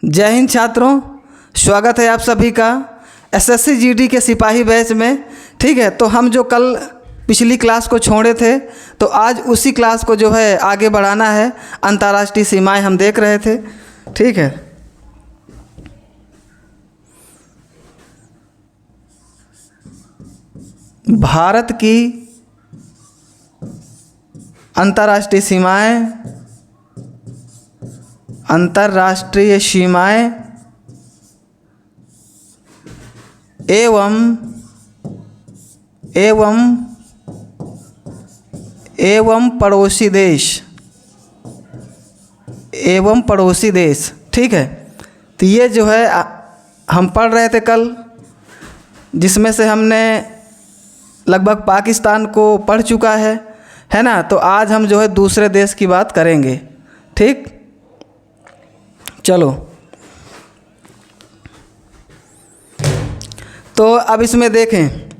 जय हिंद छात्रों, स्वागत है आप सभी का एसएससी जीडी के सिपाही बैच में। ठीक है, तो हम जो कल पिछली क्लास को छोड़े थे तो आज उसी क्लास को जो है आगे बढ़ाना है। अंतर्राष्ट्रीय सीमाएं हम देख रहे थे। ठीक है, भारत की अंतर्राष्ट्रीय सीमाएं, अंतर्राष्ट्रीय सीमाएं एवं पड़ोसी देश। ठीक है, तो ये जो है हम पढ़ रहे थे कल, जिसमें से हमने लगभग पाकिस्तान को पढ़ चुका है ना। तो आज हम जो है दूसरे देश की बात करेंगे। ठीक, चलो। तो अब इसमें देखें,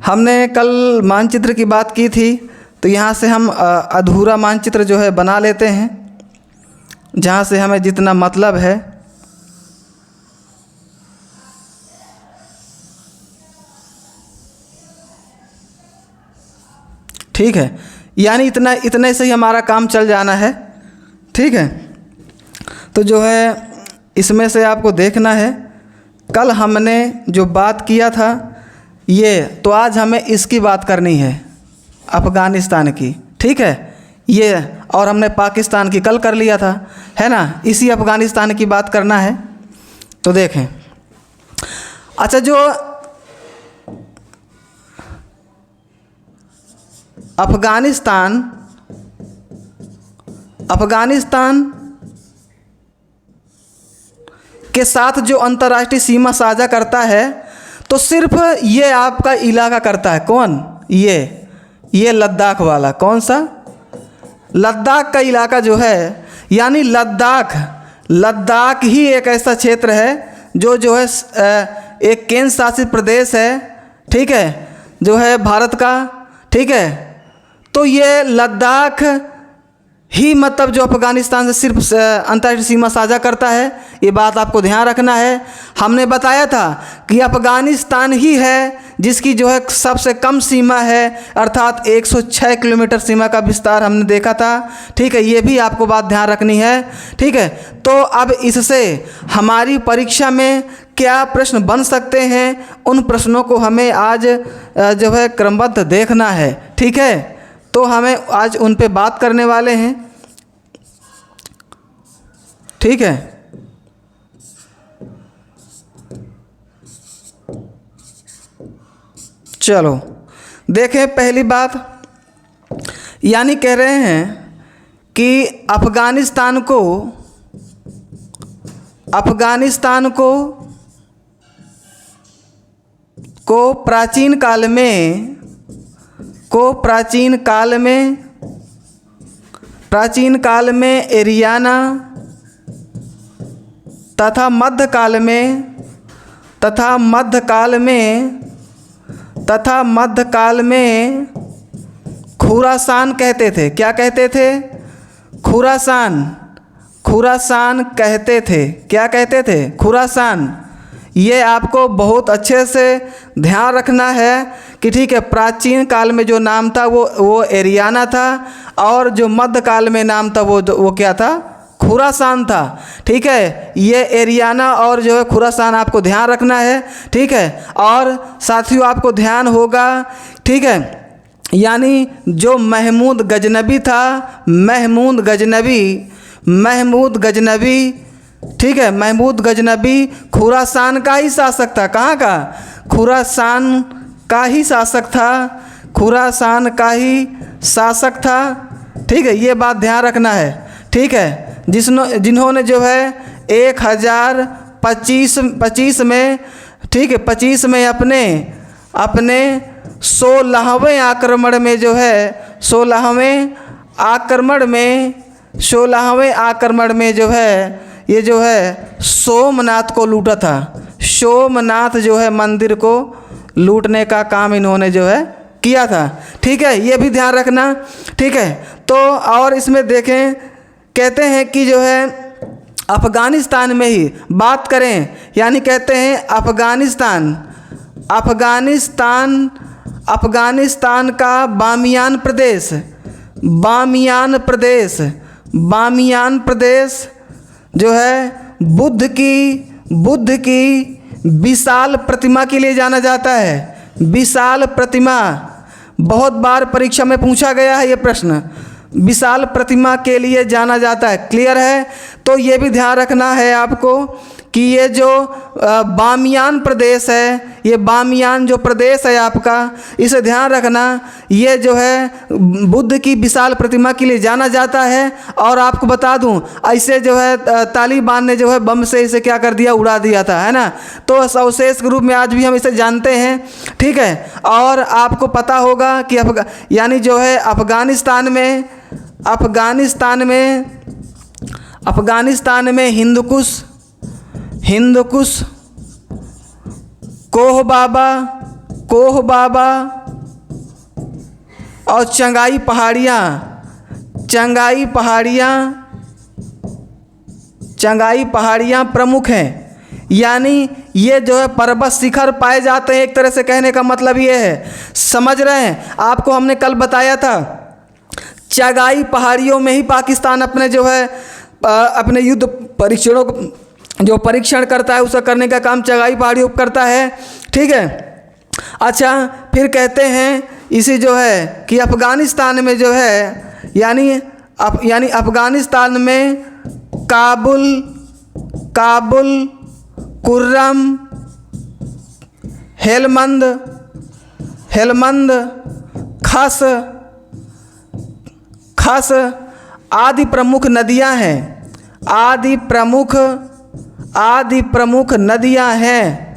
हमने कल मानचित्र की बात की थी, तो यहाँ से हम अधूरा मानचित्र जो है बना लेते हैं, जहाँ से हमें जितना मतलब है। ठीक है, यानी इतने से ही हमारा काम चल जाना है। ठीक है, तो जो है इसमें से आपको देखना है, कल हमने जो बात किया था ये, तो आज हमें इसकी बात करनी है, अफ़गानिस्तान की। ठीक है, ये और हमने पाकिस्तान की कल कर लिया था, है ना। इसी अफ़गानिस्तान की बात करना है। तो देखें, अच्छा, जो अफ़गानिस्तान के साथ जो अंतर्राष्ट्रीय सीमा साझा करता है, तो सिर्फ ये आपका इलाका करता है। कौन? ये लद्दाख वाला। कौन सा? लद्दाख का इलाका जो है, यानी लद्दाख ही एक ऐसा क्षेत्र है जो है एक केंद्र शासित प्रदेश है। ठीक है, जो है भारत का। ठीक है, तो ये लद्दाख ही मतलब जो अफ़गानिस्तान से सिर्फ अंतर्राष्ट्रीय सीमा साझा करता है, ये बात आपको ध्यान रखना है। हमने बताया था कि अफ़गानिस्तान ही है जिसकी जो है सबसे कम सीमा है, अर्थात 106 किलोमीटर सीमा का विस्तार हमने देखा था। ठीक है, ये भी आपको बात ध्यान रखनी है। ठीक है, तो अब इससे हमारी परीक्षा में क्या प्रश्न बन सकते हैं, उन प्रश्नों को हमें आज जो है क्रमबद्ध देखना है। ठीक है, तो हमें आज उन पे बात करने वाले हैं। ठीक है, चलो देखें। पहली बात, यानी कह रहे हैं कि अफ़गानिस्तान को प्राचीन काल में एरियाना तथा मध्यकाल में खुरासान कहते थे। क्या कहते थे? खुरासान कहते थे। क्या कहते थे? खुरासान। ये आपको बहुत अच्छे से ध्यान रखना है कि ठीक है, प्राचीन काल में जो नाम था वो एरियाना था, और जो मध्यकाल में नाम था वो क्या था? खुरासान था। ठीक है, ये एरियाना और जो है खुरासान आपको ध्यान रखना है। ठीक है, और साथियों आपको ध्यान होगा, ठीक है, यानी जो महमूद गजनबी था, महमूद गजनबी, ठीक है, महमूद गजनबी खुरासान का ही शासक था। कहाँ का? खुरासान का ही शासक था। ठीक है, ये बात ध्यान रखना है। ठीक है, जिन्होंने जो है 1025 में, ठीक है, 25 में अपने 16वें आक्रमण में जो है 16वें आक्रमण में जो है ये जो है सोमनाथ को लूटा था। सोमनाथ जो है मंदिर को लूटने का काम इन्होंने जो है किया था। ठीक है, ये भी ध्यान रखना। ठीक है, तो और इसमें देखें, कहते हैं कि जो है अफ़गानिस्तान में ही बात करें, यानी कहते हैं अफ़गानिस्तान का बामियान प्रदेश जो है बुद्ध की विशाल प्रतिमा के लिए जाना जाता है। विशाल प्रतिमा, बहुत बार परीक्षा में पूछा गया है ये प्रश्न, विशाल प्रतिमा के लिए जाना जाता है। क्लियर है? तो ये भी ध्यान रखना है आपको कि ये जो बामियान प्रदेश है, ये बामियान जो प्रदेश है आपका, इसे ध्यान रखना, ये जो है बुद्ध की विशाल प्रतिमा के लिए जाना जाता है। और आपको बता दूं, ऐसे जो है तालिबान ने जो है बम से इसे क्या कर दिया, उड़ा दिया था, है ना। तो सवशेष के रूप में आज भी हम इसे जानते हैं, ठीक है। और आपको पता होगा कि यानी जो है अफ़गानिस्तान में हिंदकुश, कोह बाबा और चंगाई पहाड़ियाँ प्रमुख हैं। यानी ये जो है पर्वत शिखर पाए जाते हैं। एक तरह से कहने का मतलब ये है, समझ रहे हैं? आपको हमने कल बताया था, चंगाई पहाड़ियों में ही पाकिस्तान अपने जो है अपने युद्ध परीक्षणों को जो परीक्षण करता है, उसका करने का काम चंगाई पहाड़ियों पर करता है, ठीक है। अच्छा, फिर कहते हैं इसी जो है कि अफ़गानिस्तान में जो है यानी अफ़गानिस्तान में काबुल, कुर्रम, हेलमंद, खस आदि प्रमुख नदियां हैं। आदि प्रमुख नदियां हैं,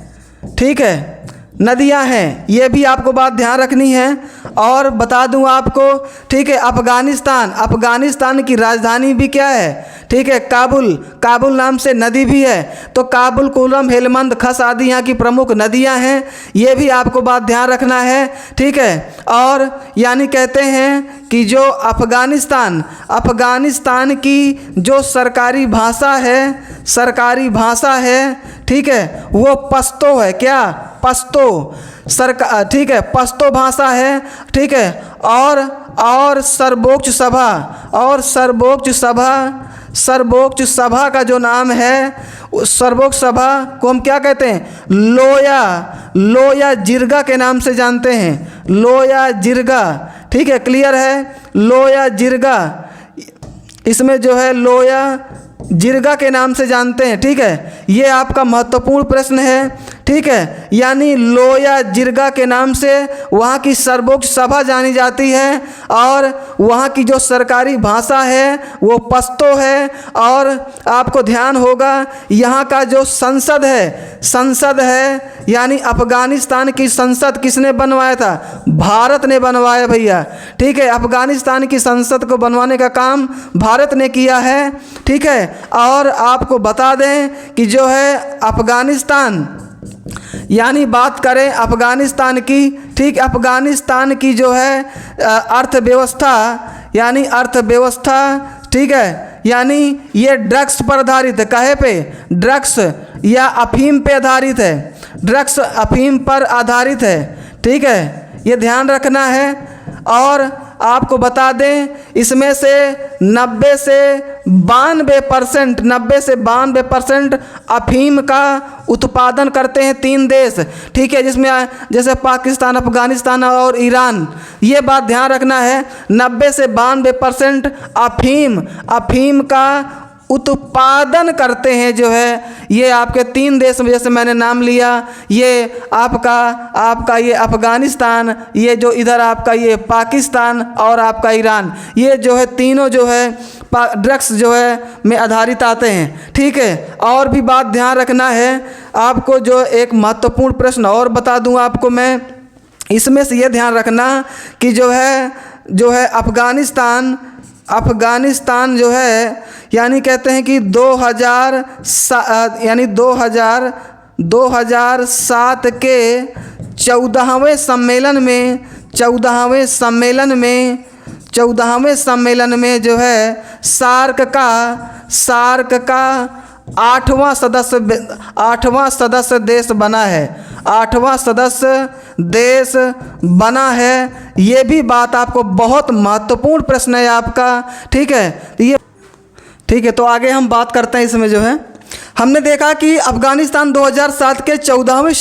ठीक है, नदियां हैं। ये भी आपको बात ध्यान रखनी है। और बता दूं आपको, ठीक है, अफ़गानिस्तान की राजधानी भी क्या है, ठीक है, काबुल नाम से नदी भी है। तो काबुल, कुर्रम, हेलमंद, खस आदि यहाँ की प्रमुख नदियाँ हैं। ये भी आपको बात ध्यान रखना है, ठीक है। और यानी कहते हैं कि जो अफ़गानिस्तान की जो सरकारी भाषा है, ठीक है, वो पश्तो है। क्या? पश्तो, ठीक है, पश्तो भाषा है, ठीक है। और सर्वोच्च सभा का जो नाम है, सर्वोच्च सभा को हम क्या कहते हैं, लोया जिरगा के नाम से जानते हैं। लोया जिरगा, ठीक है, क्लियर है, लोया जिरगा, इसमें जो है लोया जिरगा के नाम से जानते हैं, ठीक है। ये आपका महत्वपूर्ण प्रश्न है, ठीक है। यानी लोया जिरगा के नाम से वहाँ की सर्वोच्च सभा जानी जाती है। और वहाँ की जो सरकारी भाषा है वो पश्तो है। और आपको ध्यान होगा, यहाँ का जो संसद है, यानी अफ़गानिस्तान की संसद किसने बनवाया था? भारत ने बनवाया भैया, ठीक है। अफ़गानिस्तान की संसद को बनवाने का काम भारत ने किया है, ठीक है। और आपको बता दें कि जो है अफ़गानिस्तान, यानी बात करें अफ़गानिस्तान की, ठीक, अफ़गानिस्तान की जो है अर्थव्यवस्था, ठीक है, यानी ये ड्रग्स पर आधारित है। कहे पे? ड्रग्स या अफीम पे आधारित है। ड्रग्स अफीम पर आधारित है, ठीक है, ये ध्यान रखना है। और आपको बता दें, इसमें से 90 से 92% अफीम का उत्पादन करते हैं 3 देश, ठीक है, जिसमें जैसे पाकिस्तान, अफ़गानिस्तान और ईरान। ये बात ध्यान रखना है, 90 से 92% अफीम का उत्पादन करते हैं जो है ये आपके 3 देश में, जैसे मैंने नाम लिया, ये आपका ये अफ़गानिस्तान, ये जो इधर आपका ये पाकिस्तान और आपका ईरान, ये जो है तीनों जो है ड्रग्स जो है में आधारित आते हैं, ठीक है। और भी बात ध्यान रखना है आपको, जो एक महत्वपूर्ण प्रश्न और बता दूं आपको मैं, इसमें से ये ध्यान रखना कि जो है अफ़गानिस्तान जो है, यानी कहते हैं कि 2007 के 14वें सम्मेलन में जो है सार्क का आठवां सदस्य देश बना है, 8वां सदस्य देश बना है। ये भी बात आपको बहुत महत्वपूर्ण प्रश्न है आपका, ठीक है। ये ठीक है, तो आगे हम बात करते हैं। इसमें जो है हमने देखा कि अफ़गानिस्तान 2007 के 14वें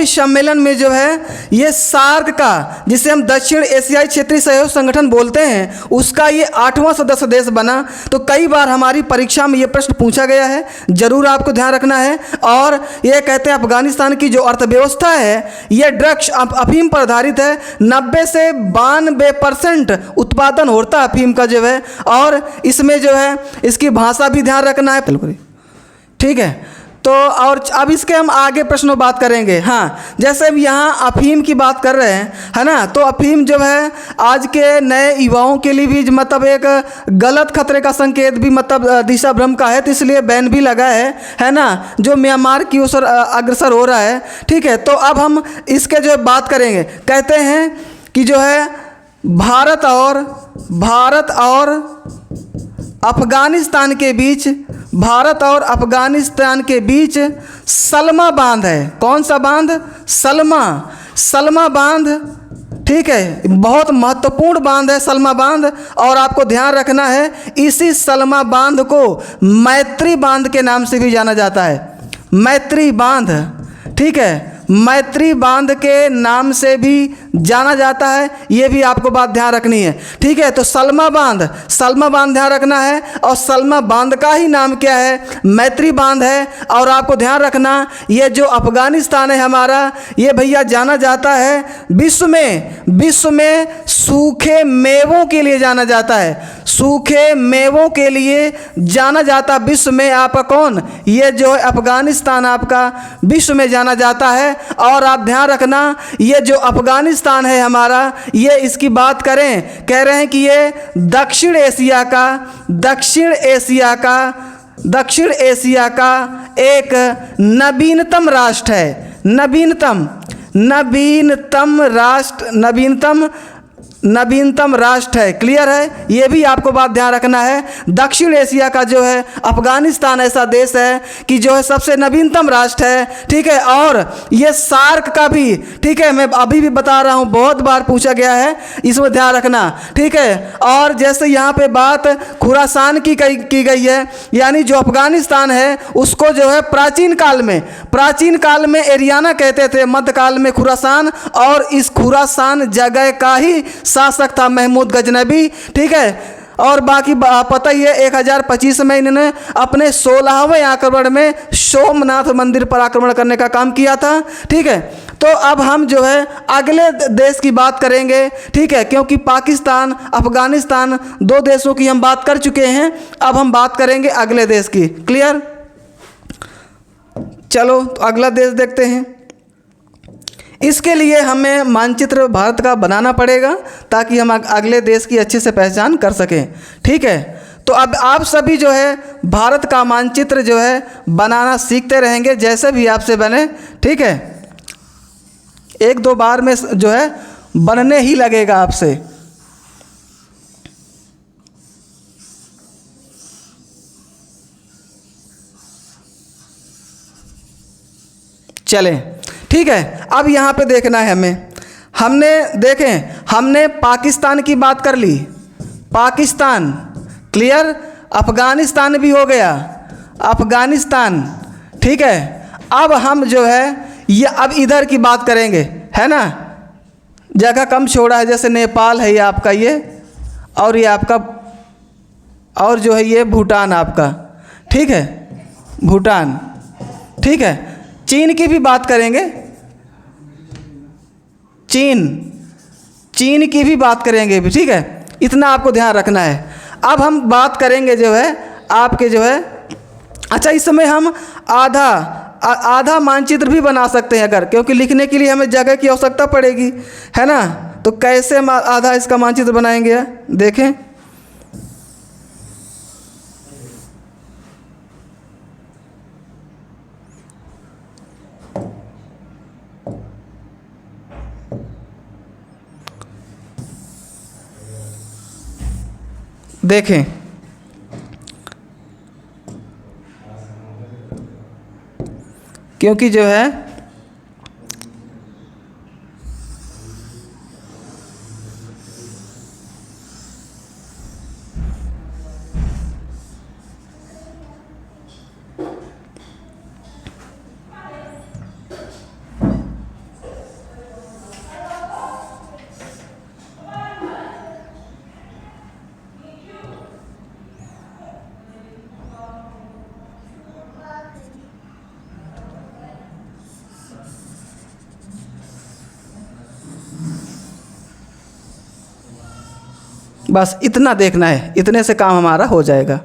सम्मेलन में जो है ये सार्क का, जिसे हम दक्षिण एशियाई क्षेत्रीय सहयोग संगठन बोलते हैं, उसका ये 8वां सदस्य देश बना। तो कई बार हमारी परीक्षा में ये प्रश्न पूछा गया है, ज़रूर आपको ध्यान रखना है। और ये कहते हैं अफ़गानिस्तान की जो अर्थव्यवस्था है ये ड्रग्स अफीम पर आधारित है। 90 से 92% उत्पादन होता है अफीम का जो है। और इसमें जो है इसकी भाषा भी ध्यान रखना है, ठीक है। तो और अब इसके हम आगे प्रश्नों बात करेंगे। हाँ, जैसे हम यहाँ अफीम की बात कर रहे हैं, है ना, तो अफीम जो है आज के नए युवाओं के लिए भी मतलब एक गलत खतरे का संकेत भी, मतलब दिशा भ्रम का है, तो इसलिए बैन भी लगा है ना, जो म्यांमार की ओर अग्रसर हो रहा है, ठीक है। तो अब हम इसके जो बात करेंगे। कहते हैं कि जो है भारत और अफ़गानिस्तान के बीच सलमा बांध है। कौन सा बांध? सलमा बांध, ठीक है। बहुत महत्वपूर्ण बांध है सलमा बांध। और आपको ध्यान रखना है इसी सलमा बांध को मैत्री बांध के नाम से भी जाना जाता है। मैत्री बांध, ठीक है, मैत्री बांध के नाम से भी जाना जाता है। ये भी आपको बात ध्यान रखनी है, ठीक है। तो सलमा बांध ध्यान रखना है। और सलमा बांध का ही नाम क्या है? मैत्री बांध है। और आपको ध्यान रखना ये जो अफ़गानिस्तान है हमारा, ये भैया जाना जाता है विश्व में सूखे मेवों के लिए जाना जाता है। सूखे मेवों के लिए जाना जाता विश्व में आपका कौन? ये जो है अफ़गानिस्तान आपका विश्व में जाना जाता है। और आप ध्यान रखना ये जो अफ़गानिस्तान है हमारा, ये इसकी बात करें, कह रहे हैं कि ये दक्षिण एशिया का एक नवीनतम राष्ट्र है। नवीनतम राष्ट्र है। क्लियर है? ये भी आपको बात ध्यान रखना है। दक्षिण एशिया का जो है अफ़गानिस्तान ऐसा देश है कि जो है सबसे नवीनतम राष्ट्र है, ठीक है। और ये सार्क का भी, ठीक है, मैं अभी भी बता रहा हूँ, बहुत बार पूछा गया है, इसमें ध्यान रखना, ठीक है। और जैसे यहाँ पे बात खुरासान की गई है, यानी जो अफ़गानिस्तान है उसको जो है प्राचीन काल में एरियाना कहते थे, मध्यकाल में खुरासान। और इस खुरासान जगह का ही शासक था महमूद गजनबी, ठीक है। और बाकी पता ही है 1025 में इन्होंने अपने 16वें आक्रमण में सोमनाथ मंदिर पर आक्रमण करने का काम किया था, ठीक है। तो अब हम जो है अगले देश की बात करेंगे, ठीक है, क्योंकि पाकिस्तान अफ़गानिस्तान 2 देशों की हम बात कर चुके हैं। अब हम बात करेंगे अगले देश की। क्लियर? चलो तो अगला देश देखते हैं। इसके लिए हमें मानचित्र भारत का बनाना पड़ेगा ताकि हम अगले देश की अच्छे से पहचान कर सकें, ठीक है। तो अब आप सभी जो है भारत का मानचित्र जो है बनाना सीखते रहेंगे, जैसे भी आपसे बने, ठीक है। 1-2 बार में जो है बनने ही लगेगा आपसे। चलें, ठीक है। अब यहाँ पे देखना है हमने पाकिस्तान की बात कर ली, पाकिस्तान क्लियर। अफ़गानिस्तान भी हो गया, अफ़गानिस्तान, ठीक है। अब हम जो है ये अब इधर की बात करेंगे, है ना। जगह कम छोड़ा है, जैसे नेपाल है ये आपका, ये और ये आपका, और जो है ये भूटान आपका, ठीक है, भूटान, ठीक है। चीन की भी बात करेंगे, चीन की भी बात करेंगे भी, ठीक है। इतना आपको ध्यान रखना है। अब हम बात करेंगे जो है आपके जो है, अच्छा इस समय हम आधा मानचित्र भी बना सकते हैं अगर, क्योंकि लिखने के लिए हमें जगह की आवश्यकता पड़ेगी, है ना। तो कैसे हम आधा इसका मानचित्र बनाएंगे, देखें। देखें, क्योंकि जो है बस इतना देखना है, इतने से काम हमारा हो जाएगा।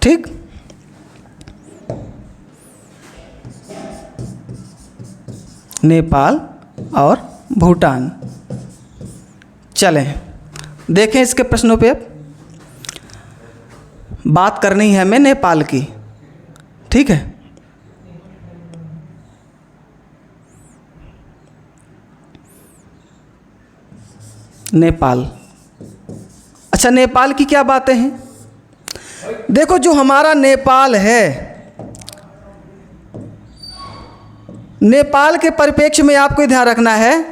ठीक, नेपाल और भूटान। चलें देखें इसके प्रश्नों पे। अब बात करनी है हमें नेपाल की। ठीक है, नेपाल। अच्छा, नेपाल की क्या बातें हैं? देखो, जो हमारा नेपाल है, नेपाल के परिप्रेक्ष्य में आपको ध्यान रखना है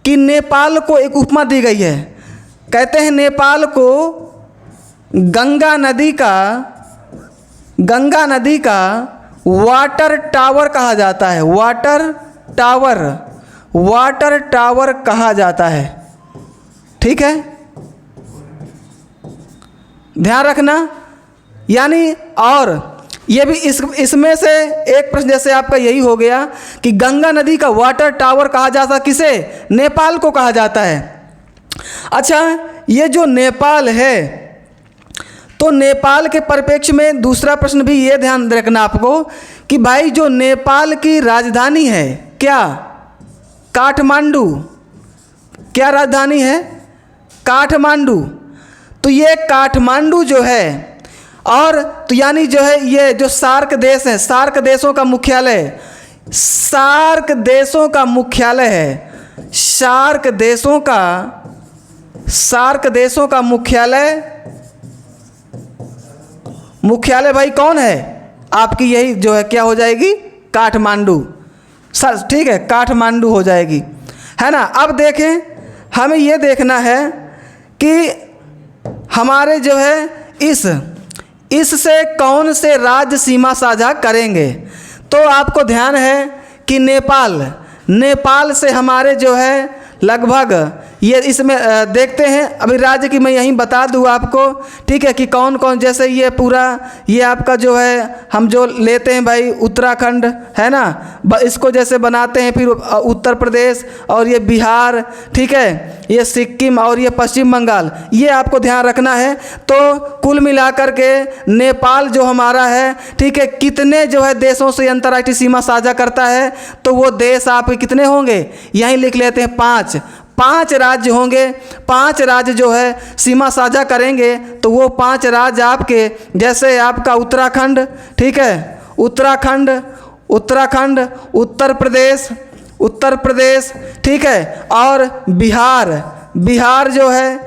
कि नेपाल को एक उपमा दी गई है। कहते हैं नेपाल को गंगा नदी का वाटर टावर कहा जाता है। वाटर टावर कहा जाता है। ठीक है, ध्यान रखना। यानी और ये भी इसमें से एक प्रश्न जैसे आपका यही हो गया कि गंगा नदी का वाटर टावर कहा जाता, किसे? नेपाल को कहा जाता है। अच्छा, ये जो नेपाल है, तो नेपाल के परिप्रेक्ष्य में दूसरा प्रश्न भी ये ध्यान रखना आपको कि भाई जो नेपाल की राजधानी है, क्या? काठमांडू। क्या राजधानी है? काठमांडू। तो ये काठमांडू जो है, और तो यानी जो है ये जो सार्क देश हैं, सार्क देशों का मुख्यालय है। सार्क देशों का मुख्यालय भाई कौन है? आपकी यही जो है क्या हो जाएगी? काठमांडू। सर ठीक है, काठमांडू हो जाएगी, है ना। अब देखें, हमें ये देखना है कि हमारे जो है इससे कौन से राज्य सीमा साझा करेंगे। तो आपको ध्यान है कि नेपाल से हमारे जो है लगभग ये इसमें देखते हैं। अभी राज्य की मैं यहीं बता दूँ आपको, ठीक है, कि कौन कौन, जैसे ये पूरा ये आपका जो है हम जो लेते हैं भाई उत्तराखंड, है ना, इसको जैसे बनाते हैं, फिर उत्तर प्रदेश और ये बिहार, ठीक है, ये सिक्किम और ये पश्चिम बंगाल, ये आपको ध्यान रखना है। तो कुल मिलाकर के नेपाल जो हमारा है, ठीक है, कितने जो है देशों से अंतर्राष्ट्रीय सीमा साझा करता है, तो वो देश आपके कितने होंगे? यहीं लिख लेते हैं, 5 राज्य होंगे। 5 राज्य जो है सीमा साझा करेंगे, तो वो 5 राज्य आपके, जैसे आपका उत्तराखंड, ठीक है, उत्तराखंड, उत्तर प्रदेश, ठीक है, और बिहार जो है,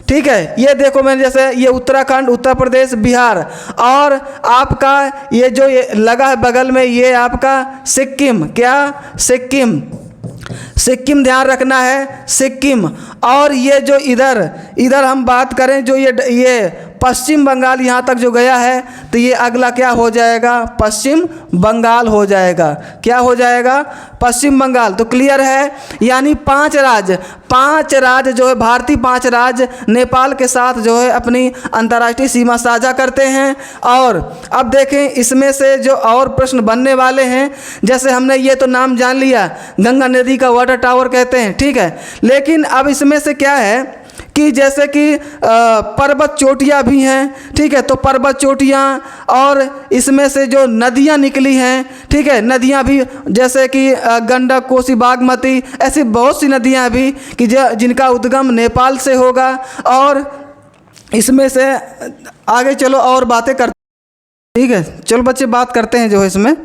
ठीक है, ये देखो मैंने जैसे ये उत्तराखंड, उत्तर प्रदेश, बिहार, और आपका ये जो ये लगा है बगल में, ये आपका सिक्किम। क्या? सिक्किम ध्यान रखना है, सिक्किम। और ये जो इधर हम बात करें, जो ये पश्चिम बंगाल यहाँ तक जो गया है, तो ये अगला क्या हो जाएगा? पश्चिम बंगाल हो जाएगा। क्या हो जाएगा? पश्चिम बंगाल। तो क्लियर है, यानी 5 राज्य जो है, भारतीय 5 राज्य नेपाल के साथ जो है अपनी अंतर्राष्ट्रीय सीमा साझा करते हैं। और अब देखें, इसमें से जो और प्रश्न बनने वाले हैं, जैसे हमने ये तो नाम जान लिया, गंगा नदी का वाटर टावर कहते हैं, ठीक है, लेकिन अब इसमें से क्या है कि जैसे कि पर्वत चोटियाँ भी हैं, ठीक है, तो पर्वत चोटियाँ, और इसमें से जो नदियाँ निकली हैं, ठीक है, नदियाँ भी जैसे कि गंडक, कोसी, बागमती, ऐसी बहुत सी नदियाँ भी कि जिनका उद्गम नेपाल से होगा। और इसमें से आगे चलो और बातें करते, ठीक है, चलो बच्चे बात करते हैं। जो है इसमें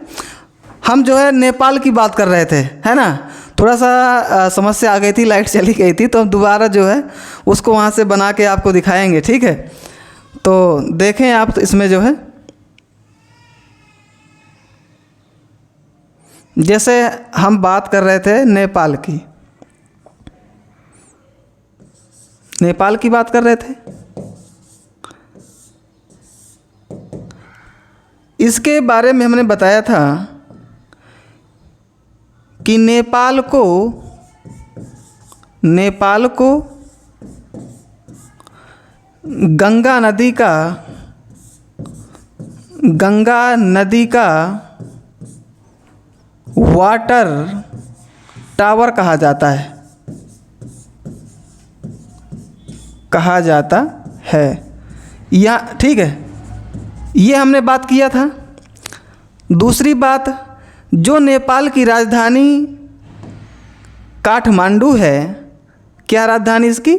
हम जो है नेपाल की बात कर रहे थे, है ना, थोड़ा सा समस्या आ गई थी, लाइट चली गई थी, तो हम दोबारा जो है उसको वहाँ से बना के आपको दिखाएंगे, ठीक है। तो देखें आप, तो इसमें जो है जैसे हम बात कर रहे थे नेपाल की, नेपाल की बात कर रहे थे। इसके बारे में हमने बताया था कि नेपाल को गंगा नदी का वाटर टावर कहा जाता है। या ठीक है, ये हमने बात किया था। दूसरी बात, जो नेपाल की राजधानी काठमांडू है, क्या राजधानी इसकी?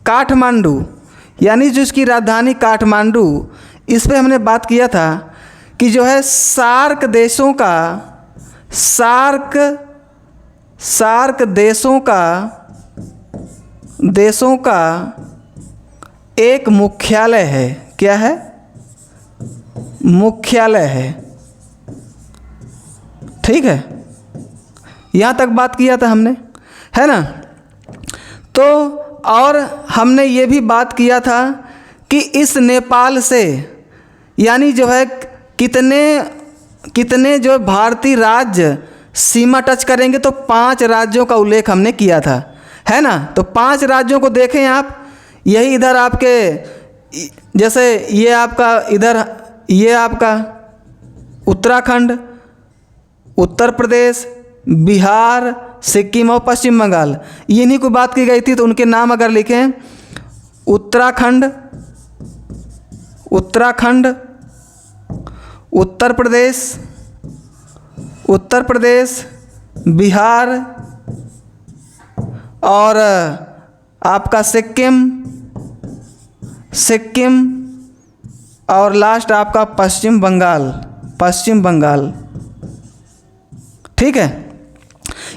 काठमांडू, यानी जो इसकी राजधानी काठमांडू, इस पे हमने बात किया था कि जो है सार्क देशों का एक मुख्यालय है। क्या है? मुख्यालय है। ठीक है, यहाँ तक बात किया था हमने, है ना। तो और हमने ये भी बात किया था कि इस नेपाल से यानी जो है कितने जो भारतीय राज्य सीमा टच करेंगे, तो 5 राज्यों का उल्लेख हमने किया था, है ना। तो 5 राज्यों को देखें आप, यही इधर आपके, जैसे ये आपका उत्तराखंड, उत्तर प्रदेश, बिहार, सिक्किम और पश्चिम बंगाल, इन्हीं को बात की गई थी। तो उनके नाम अगर लिखें, उत्तराखंड, उत्तर प्रदेश, बिहार और आपका सिक्किम और लास्ट आपका पश्चिम बंगाल। ठीक है,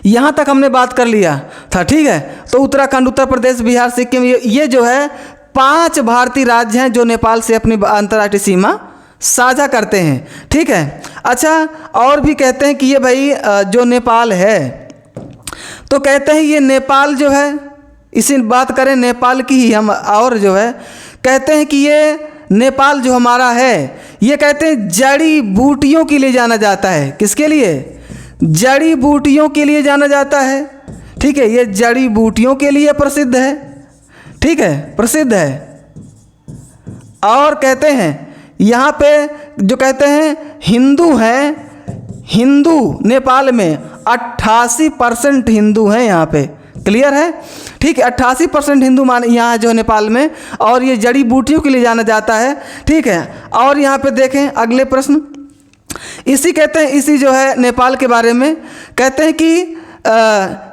यहाँ तक हमने बात कर लिया था। ठीक है, तो उत्तराखंड, उत्तर प्रदेश, बिहार, सिक्किम, ये जो है 5 भारतीय राज्य हैं जो नेपाल से अपनी अंतर्राष्ट्रीय सीमा साझा करते हैं। ठीक है, अच्छा, और भी कहते हैं कि ये भाई जो नेपाल है, तो कहते हैं ये नेपाल जो है, इसी बात करें नेपाल की ही हम, और जो है कहते हैं कि ये नेपाल जो हमारा है, ये कहते हैं जड़ी बूटियों के लिए जाना जाता है। किसके लिए? जड़ी बूटियों के लिए जाना जाता है। ठीक है, ये जड़ी बूटियों के लिए प्रसिद्ध है। ठीक है, प्रसिद्ध है। और कहते हैं यहाँ पे जो कहते हैं हिंदू नेपाल में 88% हिंदू हैं यहाँ पे। क्लियर है? ठीक है, 88% हिंदू यहाँ जो है नेपाल में, और ये जड़ी बूटियों के लिए जाना जाता है। ठीक है, और यहाँ पे देखें अगले प्रश्न, कहते हैं इसी जो है नेपाल के बारे में कहते हैं कि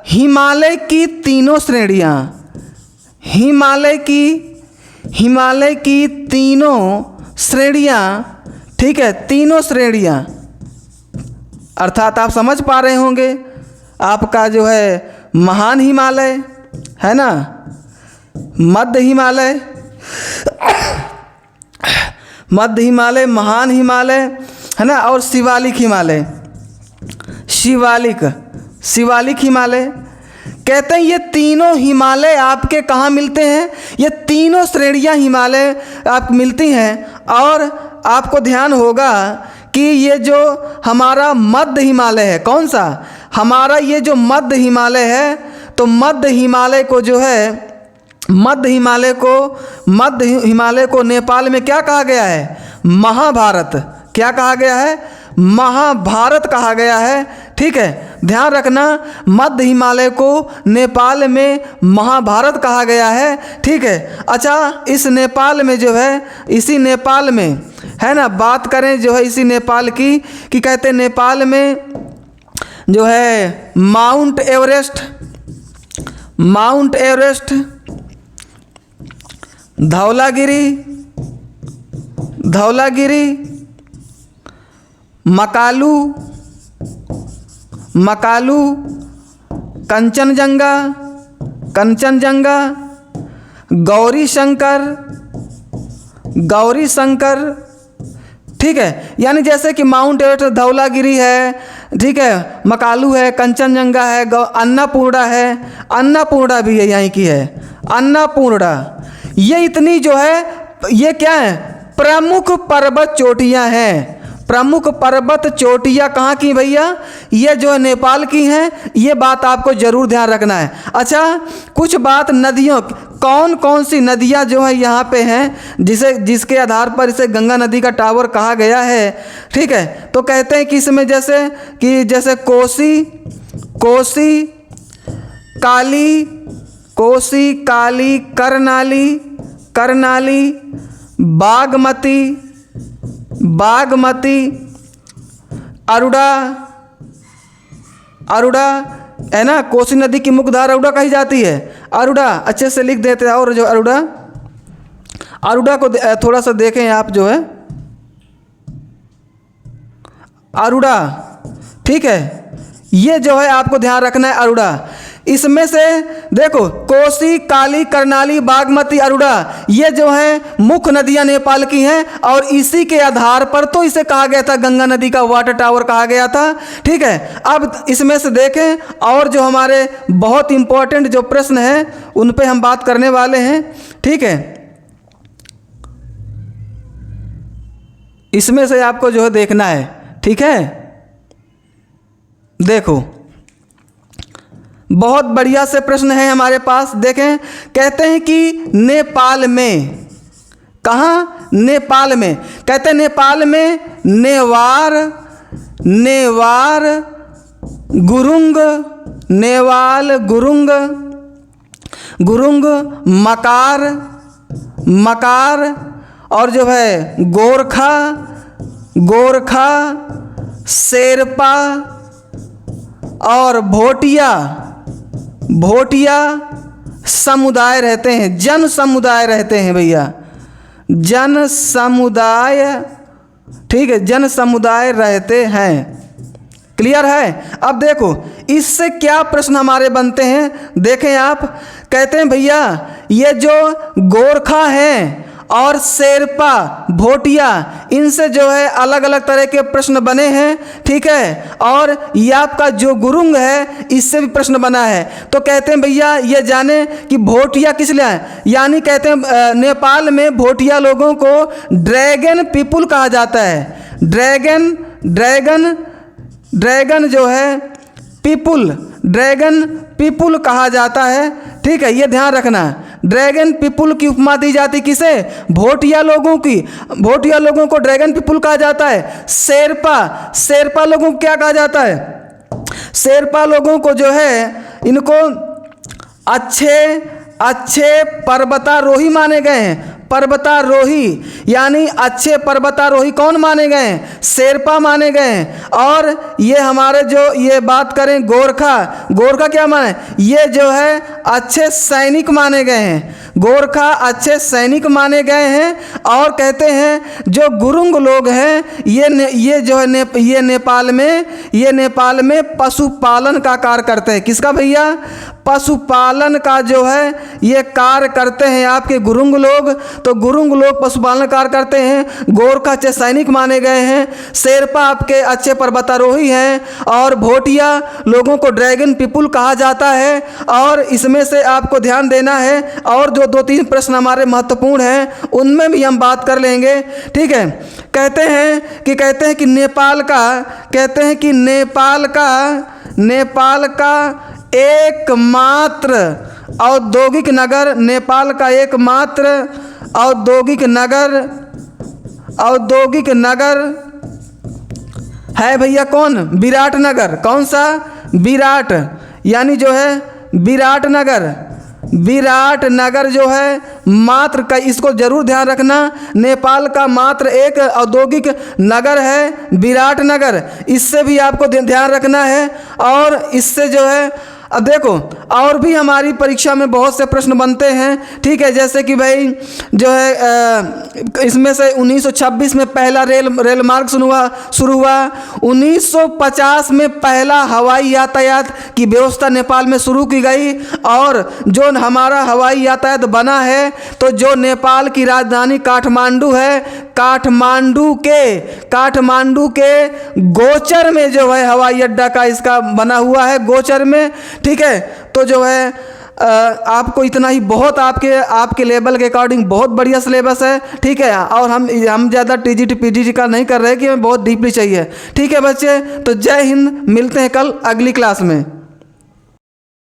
हिमालय की तीनों श्रेणियाँ, हिमालय की तीनों श्रेणियाँ, ठीक है, तीनों श्रेणियाँ, अर्थात आप समझ पा रहे होंगे, आपका जो है महान हिमालय है ना, मध्य हिमालय, महान हिमालय है ना, और शिवालिक हिमालय। कहते हैं ये तीनों हिमालय आपके कहाँ मिलते हैं? ये तीनों श्रेणियाँ हिमालय आप मिलती हैं। और आपको ध्यान होगा कि ये जो हमारा मध्य हिमालय है, कौन सा? हमारा ये जो मध्य हिमालय है, तो मध्य हिमालय को नेपाल में क्या कहा गया है? महाभारत। क्या कहा गया है? महाभारत कहा गया है। ठीक है, ध्यान रखना, मध्य हिमालय को नेपाल में महाभारत कहा गया है। ठीक है, अच्छा, इस नेपाल में जो है, इसी नेपाल में है ना, बात करें जो है इसी नेपाल की, कि कहते हैं नेपाल में जो है माउंट एवरेस्ट, धौलागिरी, मकालू, कंचनजंगा, गौरी शंकर, ठीक है। यानी जैसे कि माउंट एवरेस्ट, धौलागिरी है, ठीक है, मकालू है, कंचनजंगा है, अन्नपूर्णा है, अन्नपूर्णा भी है यहीं की है, अन्नपूर्णा। ये इतनी जो है ये क्या है, प्रमुख पर्वत चोटियां हैं। प्रमुख पर्वत चोटियां कहाँ की भैया, ये जो है नेपाल की हैं। ये बात आपको जरूर ध्यान रखना है। अच्छा, कुछ बात नदियों, कौन कौन सी नदियां जो है यहाँ पे हैं जिसके आधार पर इसे गंगा नदी का टावर कहा गया है, ठीक है। तो कहते हैं कि इसमें जैसे कोसी, काली, करनाली, बागमती, अरुड़ा है ना। कोसी नदी की मुख्य धारा अरुड़ा कही जाती है। अरुड़ा अच्छे से लिख देते हैं। और जो अरुड़ा को थोड़ा सा देखें आप, जो है अरुड़ा, ठीक है। ये जो है आपको ध्यान रखना है, अरुड़ा। इसमें से देखो, कोसी, काली, करनाली, बागमती, अरुड़ा, ये जो है मुख्य नदियां नेपाल की हैं। और इसी के आधार पर तो इसे कहा गया था, गंगा नदी का वाटर टावर कहा गया था, ठीक है। अब इसमें से देखें, और जो हमारे बहुत इंपॉर्टेंट जो प्रश्न हैं उन पे हम बात करने वाले हैं, ठीक है। इसमें से आपको जो है देखना है, ठीक है। देखो, बहुत बढ़िया से प्रश्न है हमारे पास। देखें, कहते हैं कि नेपाल में, कहाँ, नेपाल में, कहते हैं नेपाल में नेवार गुरुंग, मकार और जो है गोरखा, शेरपा और भोटिया समुदाय रहते हैं, जन समुदाय रहते हैं भैया, जन समुदाय, ठीक है, जन समुदाय रहते हैं। क्लियर है। अब देखो, इससे क्या प्रश्न हमारे बनते हैं, देखें आप। कहते हैं भैया, ये जो गोरखा हैं और शेरपा, भोटिया, इनसे जो है अलग अलग तरह के प्रश्न बने हैं, ठीक है। और ये आपका जो गुरुंग है, इससे भी प्रश्न बना है। तो कहते हैं भैया, ये जाने कि भोटिया किस लिए है। यानी कहते हैं नेपाल में भोटिया लोगों को ड्रैगन पीपुल कहा जाता है। ड्रैगन जो है ड्रैगन पीपुल कहा जाता है, ठीक है। ये ध्यान रखना, ड्रैगन पीपुल की उपमा दी जाती किसे, भोटिया लोगों की। भोटिया लोगों को ड्रैगन पीपुल कहा जाता है। शेरपा लोगों को क्या कहा जाता है, शेरपा लोगों को जो है, इनको अच्छे पर्वतारोही माने गए हैं। पर्वतारोही यानी अच्छे पर्वतारोही कौन माने गए हैं, शेरपा माने गए हैं। और ये हमारे जो ये बात करें गोरखा क्या माने, ये जो है अच्छे सैनिक माने गए हैं। गोरखा अच्छे सैनिक माने गए हैं। और कहते हैं जो गुरुंग लोग हैं, ये जो है ये नेपाल में पशुपालन का कार्य करते हैं। किसका भैया, पशुपालन का जो है ये कार्य करते हैं आपके गुरुंग लोग। तो गुरुंग लोग पशुपालन कार्य करते हैं। गोरखा अच्छे सैनिक माने गए हैं। शेरपा आपके अच्छे पर्वतारोही हैं। और भोटिया लोगों को ड्रैगन पीपुल कहा जाता है। और इसमें से आपको ध्यान देना है। और जो 2-3 प्रश्न हमारे महत्वपूर्ण हैं उनमें भी हम बात कर लेंगे, ठीक है। कहते हैं कि नेपाल का एकमात्र औद्योगिक नगर, नेपाल का एकमात्र औद्योगिक नगर है भैया कौन, विराटनगर। कौन सा, विराट, यानी जो है विराटनगर जो है मात्र का, इसको जरूर ध्यान रखना, नेपाल का मात्र एक औद्योगिक नगर है विराटनगर। इससे भी आपको ध्यान रखना है। और इससे जो है अब देखो और भी हमारी परीक्षा में बहुत से प्रश्न बनते हैं, ठीक है। जैसे कि भाई जो है इसमें से 1926 में पहला रेल मार्ग शुरू हुआ। 1950 में पहला हवाई यातायात की व्यवस्था नेपाल में शुरू की गई। और जो हमारा हवाई यातायात बना है तो जो नेपाल की राजधानी काठमांडू है, काठमांडू के गोचर में जो है हवाई अड्डा का इसका बना हुआ है, गोचर में, ठीक है। तो जो है आपको इतना ही बहुत आपके लेवल के अकॉर्डिंग बहुत बढ़िया सिलेबस है, ठीक है। और हम ज़्यादा टीजीटी पीजीटी का नहीं कर रहे कि हमें बहुत डीपली चाहिए, ठीक है बच्चे। तो जय हिंद, मिलते हैं कल अगली क्लास में।